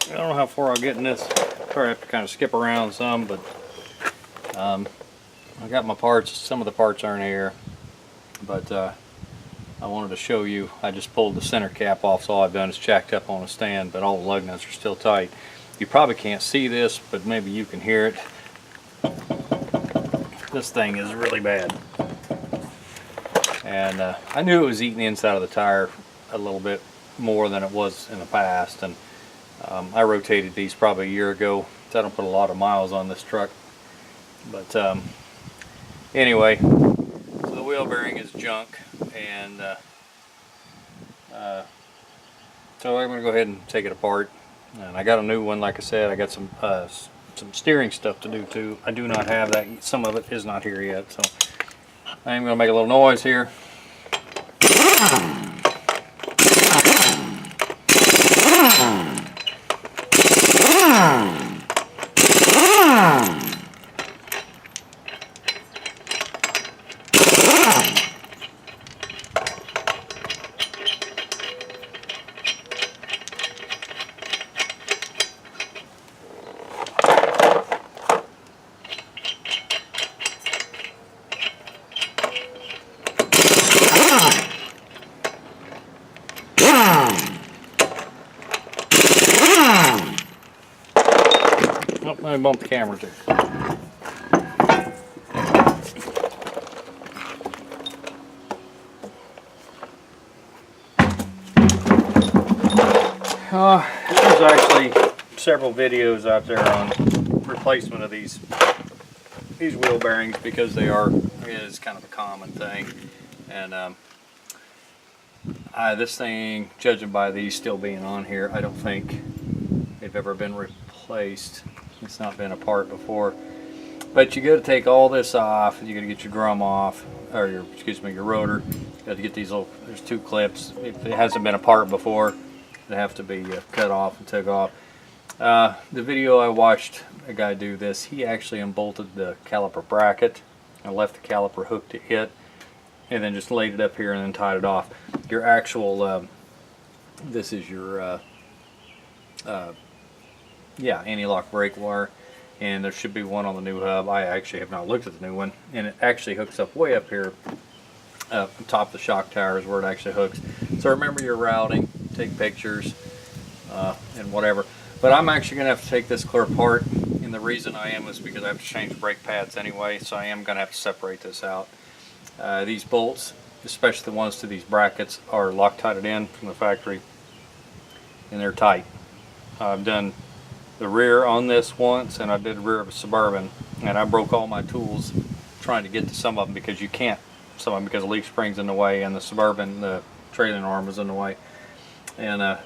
I don't know how far I'll get in this. Probably have to kind of skip around some, but I got my parts. Some of the parts aren't here, but I wanted to show you. I just pulled the center cap off, so all I've done is jacked up on a stand, but all the lug nuts are still tight. You probably can't see this, but maybe you can hear it. This thing is really bad. And I knew it was eating the inside of the tire a little bit more than it was in the past, and I rotated these probably a year ago, so I don't put a lot of miles on this truck. But anyway, so the wheel bearing is junk, and so I'm going to go ahead and take it apart. And I got a new one, like I said. I got some steering stuff to do too. I do not have that. Some of it is not here yet, so I'm going to make a little noise here. Oh, let me bump the camera too. There's actually several videos out there on replacement of these wheel bearings, because they are, it's kind of a common thing. And this thing, judging by these still being on here, I don't think they've ever been replaced. It's not been apart before. But you got to take all this off, and you got to get your drum off, or your, excuse me, your rotor. You got to get these little, there's two clips. If it hasn't been apart before, they have to be cut off and took off. The video I watched a guy do this, he actually unbolted the caliper bracket and left the caliper hooked to it, and then just laid it up here and then tied it off. Your actual, this is your, yeah, anti-lock brake wire, and there should be one on the new hub. I actually have not looked at the new one, and it actually hooks up way up here, on top of the shock tower is where it actually hooks. So remember your routing, take pictures, and whatever. But I'm actually going to have to take this clear apart, and the reason I am is because I have to change brake pads anyway, so I am going to have to separate this out. These bolts, especially the ones to these brackets, are Loctited in from the factory, and they're tight. I've done the rear on this once, and I did the rear of a Suburban, and I broke all my tools trying to get to some of them, because you can't, some of them, because the leaf spring's in the way, and the Suburban, the trailing arm is in the way. And I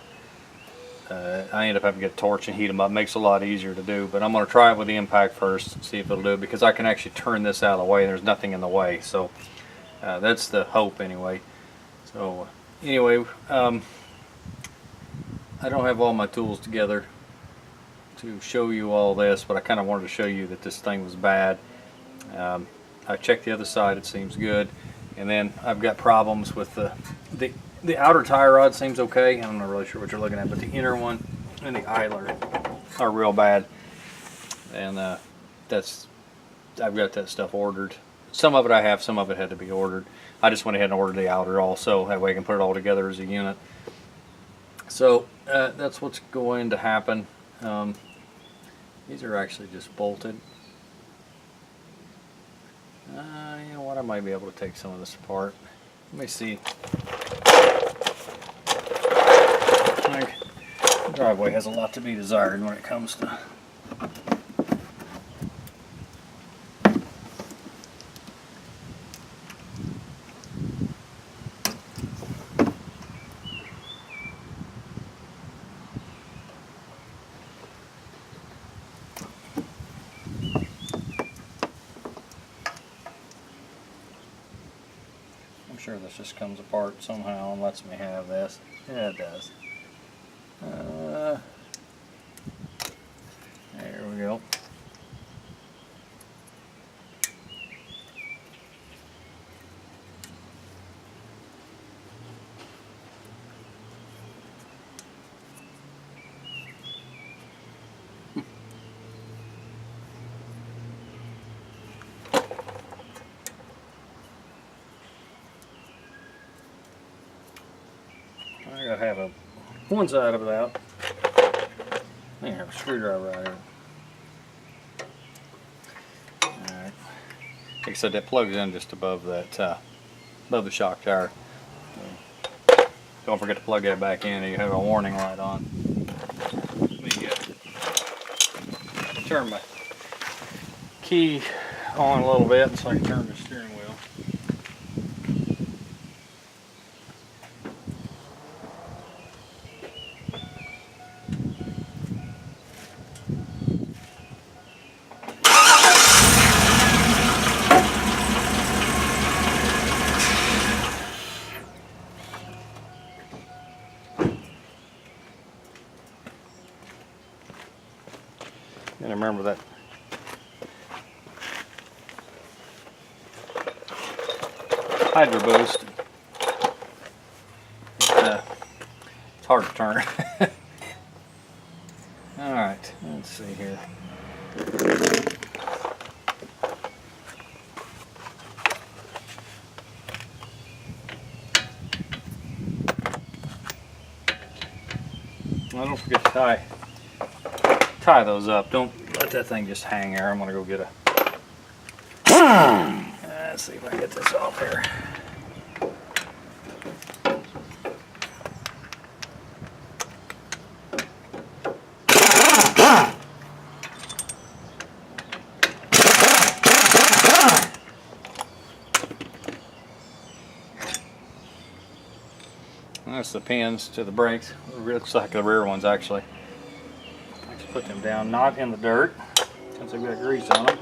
end up having to get a torch and heat them up. Makes it a lot easier to do, but I'm going to try it with the impact first, see if it'll do it, because I can actually turn this out of the way, and there's nothing in the way. So that's the hope anyway. So anyway, I don't have all my tools together to show you all this, but I kind of wanted to show you that this thing was bad. I checked the other side, it seems good, and then I've got problems with the outer tie rod seems okay. I'm not really sure what you're looking at, but the inner one and the idler are real bad, and I've got that stuff ordered. Some of it I have, some of it had to be ordered. I just went ahead and ordered the outer also, that way I can put it all together as a unit. So that's what's going to happen. These are actually just bolted. You know what, I might be able to take some of this apart. Let me see. The driveway has a lot to be desired when it comes to sure this just comes apart somehow and lets me have this. Yeah, it does. There we go. got to have one side of it out. I have a screwdriver right here. Alright. Like I said, that plugs in just above that, above the shock tower. So don't forget to plug that back in, and you have a warning light on. Let me turn my key on a little bit so I can turn the steering wheel. And remember that Hydro Boost. It's hard to turn. Alright, let's see here. Well, don't forget to tie those up. Don't let that thing just hang there. I'm gonna go get a. Let's see if I can get this off here. That's the pins to the brakes. It looks like the rear ones actually. Let's put them down, not in the dirt, since they've got grease on them.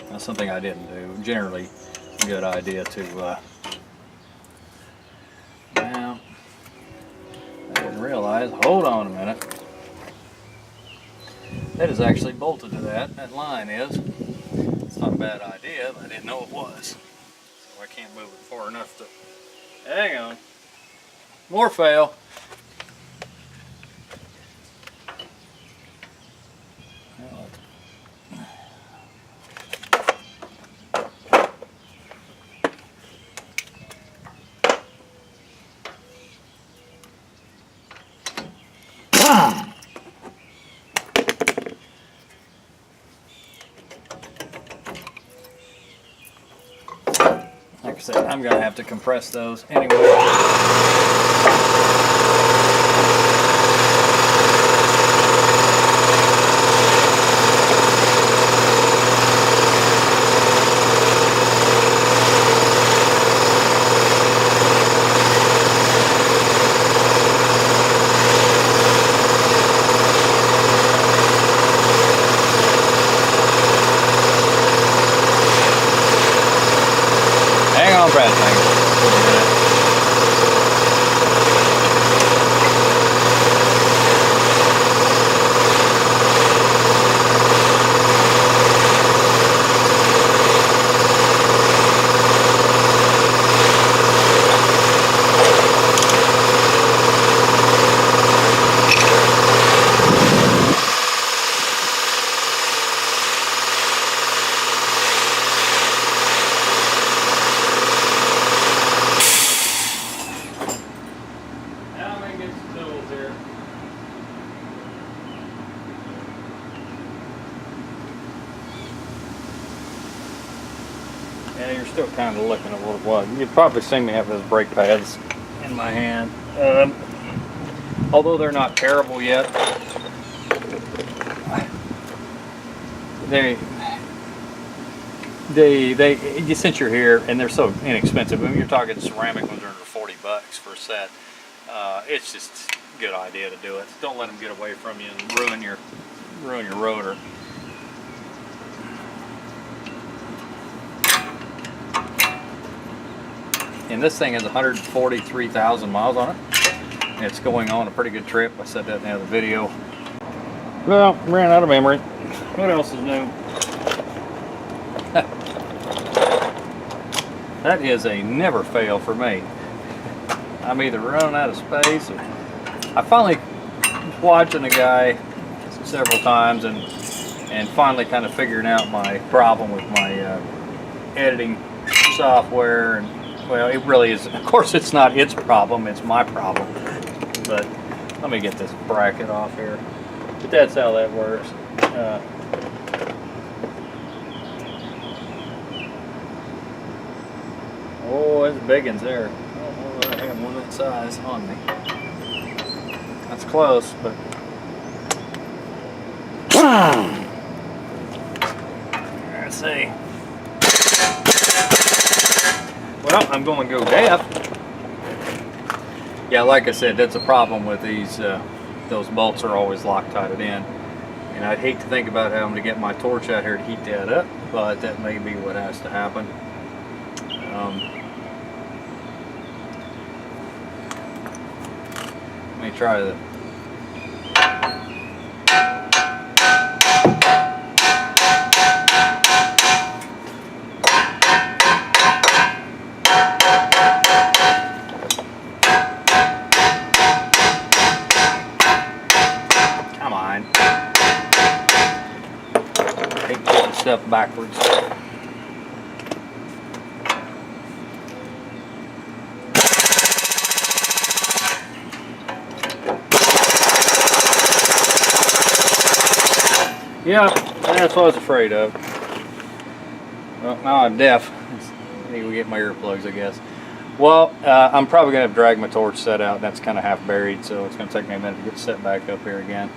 That's something I didn't do. Generally, a good idea to. Well, I didn't realize. Hold on a minute. That is actually bolted to that. That line is. It's not a bad idea, but I didn't know it was. So I can't move it far enough to. Hang on. More fail. Like I said, I'm going to have to compress those anyway. Brad thing. Yeah, you're still kind of looking at what it was. You've probably seen me have those brake pads in my hand. Although they're not terrible yet, since you're here and they're so inexpensive, I mean, you're talking ceramic ones are under 40 bucks for a set. It's just a good idea to do it. Don't let them get away from you and ruin your rotor. And this thing has 143,000 miles on it. It's going on a pretty good trip. I said that in the other video. Well, ran out of memory. What else is new? That is a never fail for me. I'm either running out of space or I finally was watching a guy several times and and finally kind of figuring out my problem with my editing software. And well, it really is, of course it's not its problem, it's my problem. But let me get this bracket off here. But that's how that works. Oh, there's big ones there. I don't know that I have one that size on me. That's close, but let's see. Well, I'm going to go deaf. Yeah, like I said, that's a problem with these. Those bolts are always Loctited in. And I'd hate to think about having to get my torch out here to heat that up, but that may be what has to happen. Let me try the come on. Take a step backwards. Yeah, that's what I was afraid of. Well, now I'm deaf. I need to get my earplugs, I guess. Well, I'm probably going to have to drag my torch set out. That's kind of half buried, so it's going to take me a minute to get set back up here again.